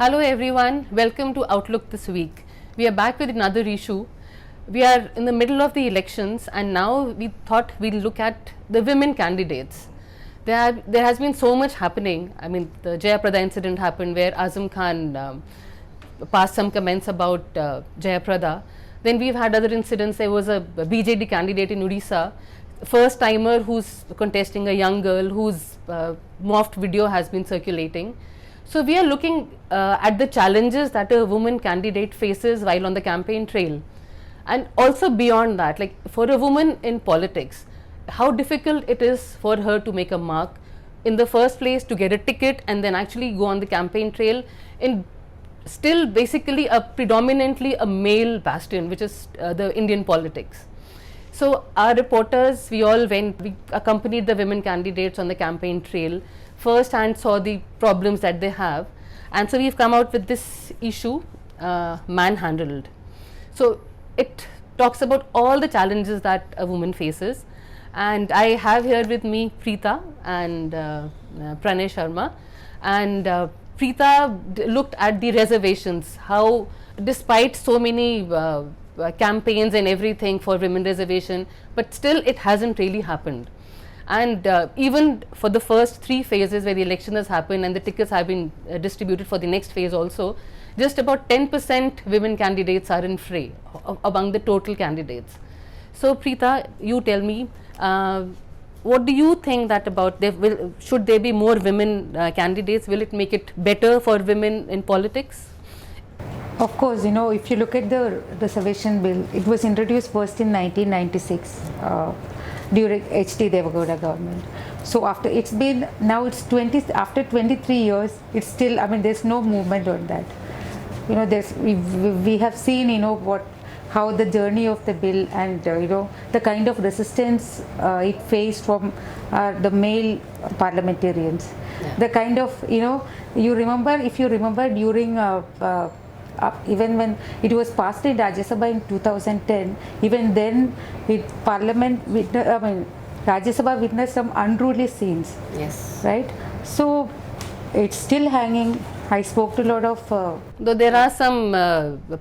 Hello everyone, welcome to Outlook this week. We are back with another issue. We are in the middle of the elections and now we thought we'll look at the women candidates. There has been so much happening. I mean, the Jayaprada incident happened where Azam Khan passed some comments about Jayaprada. Then we've had other incidents. There was a BJD candidate in Odisha, first timer who's contesting, a young girl whose morphed video has been circulating. So we are looking at the challenges that a woman candidate faces while on the campaign trail, and also beyond that, like for a woman in politics, how difficult it is for her to make a mark in the first place, to get a ticket and then actually go on the campaign trail in still basically a predominantly a male bastion, which is the Indian politics. So our reporters, we accompanied the women candidates on the campaign trail, first hand saw the problems that they have, and so we've come out with this issue, Manhandled. So it talks about all the challenges that a woman faces, and I have here with me Preeta and Pranay Sharma, and Preeta looked at the reservations, how despite so many campaigns and everything for women reservation, but still it hasn't really happened. And even for the first 3 phases where the election has happened and the tickets have been distributed for the next phase also, just about 10% women candidates are in fray among the total candidates. So Preeta, you tell me, what do you think that about, should there be more women candidates? Will it make it better for women in politics? Of course, if you look at the reservation bill, it was introduced first in 1996 during H.D. Devagowda government. So after after 23 years, it's still, there's no movement on that. We have seen, how the journey of the bill and, the kind of resistance it faced from the male parliamentarians. Yeah. The kind of, if you remember during even when it was passed in Rajya Sabha in 2010, even then Rajya Sabha witnessed some unruly scenes. Yes. Right? So it's still hanging. I spoke to a lot of... Though there are some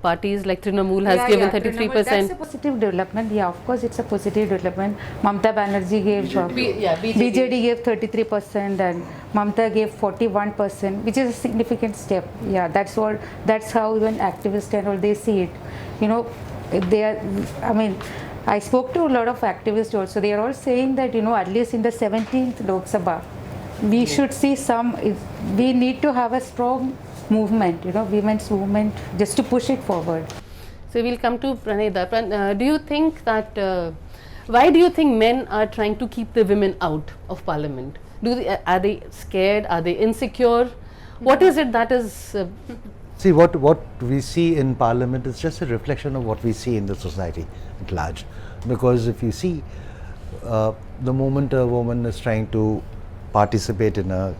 parties like Trinamool has given 33%. That's a positive development. Yeah, of course, it's a positive development. Mamata Banerjee gave... BJD gave 33% and Mamata gave 41%, which is a significant step. Yeah, that's how even activists and all, they see it. I spoke to a lot of activists also. They are all saying that, at least in the 17th Lok Sabha, we should see we need to have a strong movement, women's movement, just to push it forward. So we'll come to Pranay. Do you think that, why do you think men are trying to keep the women out of parliament? Are they scared? Are they insecure? What is it that is... See, what we see in parliament is just a reflection of what we see in the society at large. Because if you see, the moment a woman is trying to participate in a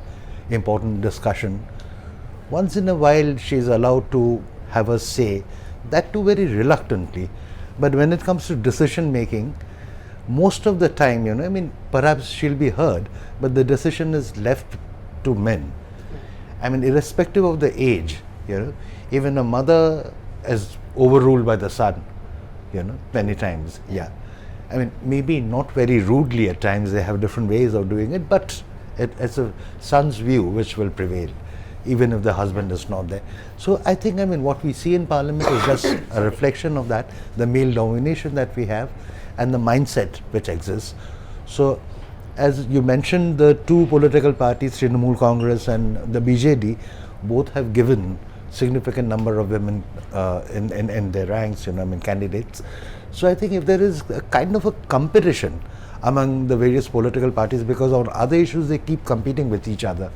important discussion, once in a while she is allowed to have a say, that too very reluctantly. But when it comes to decision making, most of the time, perhaps she'll be heard, but the decision is left to men. Irrespective of the age, even a mother is overruled by the son, many times. Yeah. Maybe not very rudely at times, they have different ways of doing it, but it's a son's view which will prevail, even if the husband is not there. So I think, what we see in parliament is just a reflection of that, the male domination that we have and the mindset which exists. So as you mentioned, the 2 political parties, Trinamool Congress and the BJD, both have given significant number of women in their ranks, candidates. So I think if there is a kind of a competition among the various political parties, because on other issues they keep competing with each other.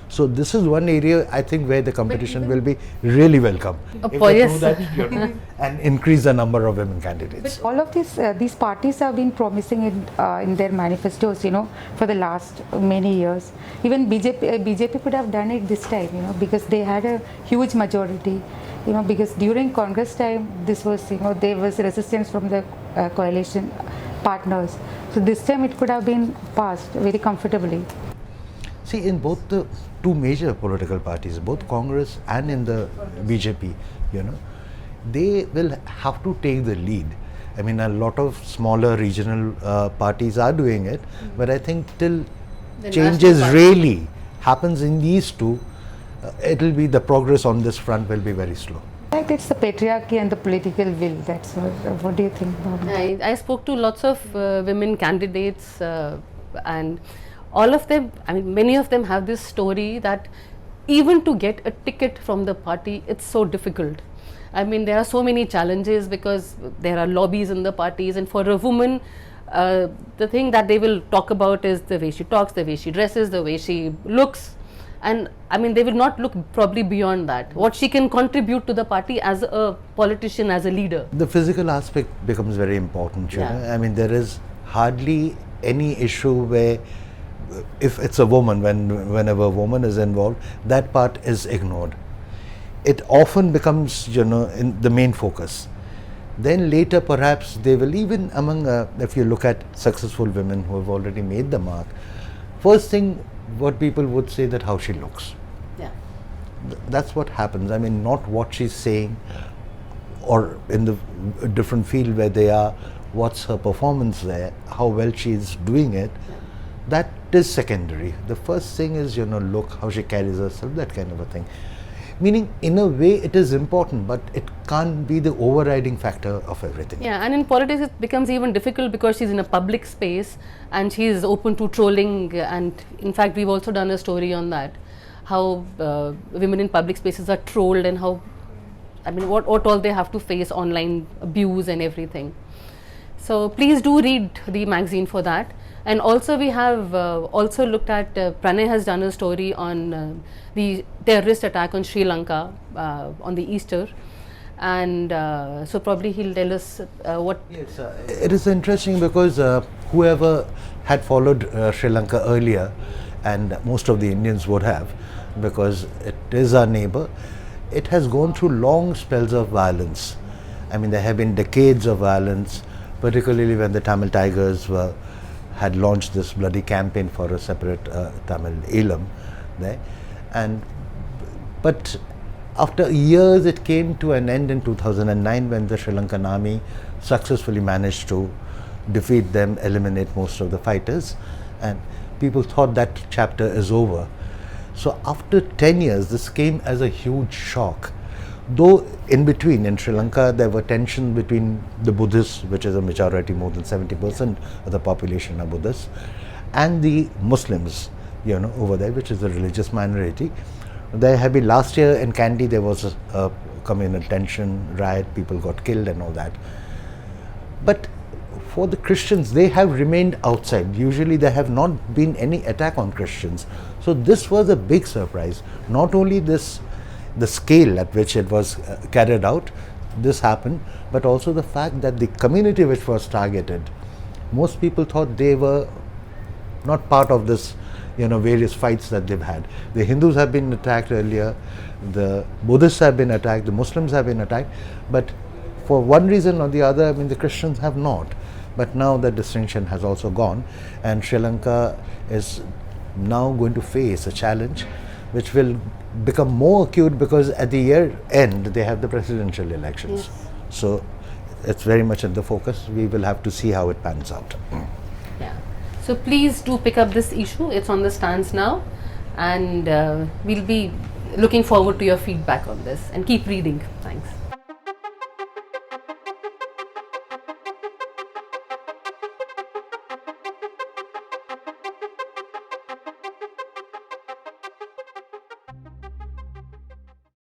So this is one area I think where the competition will be really welcome. If they do that, and increase the number of women candidates. But all of these parties have been promising in their manifestos, for the last many years. Even BJP could have done it this time, because they had a huge majority. Because during Congress time, this was, there was resistance from the coalition partners. So this time it could have been passed very comfortably. See, in both the two major political parties, both Congress and in the BJP, you know, they will have to take the lead. I mean, a lot of smaller regional parties are doing it, but I think till The changes national really happens in these two, it'll be the progress on this front will be very slow. In fact, it's the patriarchy and the political will. That's what do you think, Bhavna? I spoke to lots of women candidates, and all of them, I mean, many of them have this story that even to get a ticket from the party, it's so difficult. I mean, there are so many challenges because there are lobbies in the parties, and for a woman, the thing that they will talk about is the way she talks, the way she dresses, the way she looks. And I mean, they will not look probably beyond that. What she can contribute to the party as a politician, as a leader. The physical aspect becomes very important, you know. I mean, there is hardly any issue where if it's a woman, whenever a woman is involved, that part is ignored. It often becomes, you know, in the main focus. Then later perhaps they will even among, if you look at successful women who have already made the mark, first thing what people would say that how she looks. Yeah. That's what happens. I mean, not what she's saying or in the different field where they are, what's her performance there, how well she is doing it. That is secondary. The first thing is, you know, look, how she carries herself, that kind of a thing. Meaning, in a way, it is important, but it can't be the overriding factor of everything. Yeah, and in politics it becomes even difficult because she's in a public space and she is open to trolling, and in fact we've also done a story on that, how women in public spaces are trolled and how, I mean, what all they have to face, online abuse and everything. So please do read the magazine for that. And also we have also looked at, Pranay has done a story on the terrorist attack on Sri Lanka on the Easter, and so probably he'll tell us what. Yes, it is interesting because whoever had followed Sri Lanka earlier, and most of the Indians would have, because it is our neighbor, it has gone through long spells of violence. I mean, there have been decades of violence, particularly when the Tamil Tigers had launched this bloody campaign for a separate Tamil Eelam there. But after years it came to an end in 2009 when the Sri Lankan army successfully managed to defeat them, eliminate most of the fighters, and people thought that chapter is over. So after 10 years this came as a huge shock. Though in between, in Sri Lanka, there were tensions between the Buddhists, which is a majority, more than 70% of the population are Buddhists, and the Muslims, you know, over there, which is a religious minority. There have been, last year in Kandy, there was a communal tension, riot, people got killed and all that. But for the Christians, they have remained outside. Usually there have not been any attack on Christians. So this was a big surprise. Not only this, the scale at which it was carried out, this happened, but also the fact that the community which was targeted, most people thought they were not part of this, you know, various fights that they've had. The Hindus have been attacked earlier, the Buddhists have been attacked, the Muslims have been attacked, but for one reason or the other, I mean, the Christians have not. But now that distinction has also gone, and Sri Lanka is now going to face a challenge which will become more acute because at the year end they have the presidential elections. Yes. So it's very much in the focus. We will have to see how it pans out. Yeah. So please do pick up this issue. It's on the stands now, and we'll be looking forward to your feedback on this, and keep reading. Thanks.